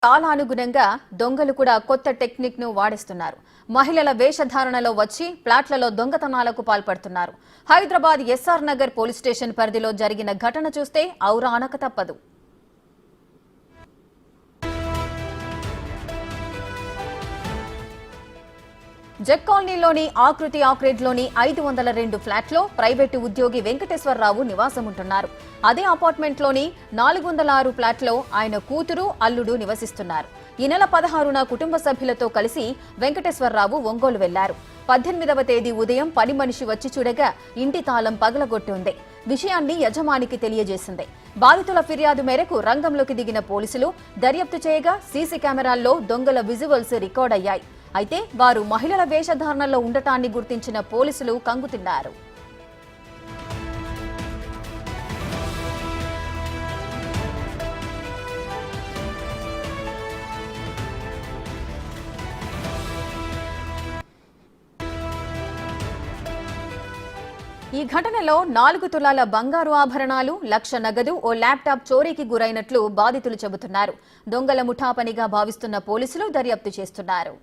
కాలానుగుణంగా దొంగలు కూడా కొత్త టెక్నిక్ ను వాడిస్తున్నారు. మహిళల వేషధారణలో వచ్చి ఫ్లాట్లలో దొంగతనాలకు పాల్పడుతున్నారు. Hyderabad SR Nagar police station పరిధిలో జరిగిన ఘటన చూస్తే ఔరా అనక తప్పదు. జెక్ కాలనీలోని ఆకృతి ఆక్రేడ్లోని 502 ఫ్లాట్లో ప్రైవేటు ఉద్యోగి వెంకటేశ్వరరావు నివాసముంటున్నారు. అదే అపార్ట్మెంట్లోని 406 ఫ్లాట్లో ఆయన కూతురు, అల్లుడు నివసిస్తున్నారు. ఈ నెల 16న కుటుంబ సభ్యులతో కలిసి వెంకటేశ్వరరావు ఒంగోలు వెళ్లారు. 18వ తేదీ ఉదయం పని మనిషి వచ్చి చూడగా ఇంటి తాళం పగలగొట్టి ఉంది. విషయాన్ని యజమానికి తెలియజేసింది. బాధితుల ఫిర్యాదు మేరకు రంగంలోకి దిగిన పోలీసులు దర్యాప్తు చేయగా సీసీ కెమెరాల్లో దొంగల విజువల్స్ రికార్డ్ అయ్యాయి. అయితే వారు మహిళల వేషధారణలో ఉండటాన్ని గుర్తించిన పోలీసులు కంగుతిన్నారు. ఈ ఘటనలో 4 తులాల బంగారు ఆభరణాలు, 1 లక్ష నగదు, ఓ ల్యాప్టాప్ చోరీకి గురైనట్లు బాధితులు చెబుతున్నారు. దొంగల ముఠా పనిగా భావిస్తున్న పోలీసులు దర్యాప్తు చేస్తున్నారు.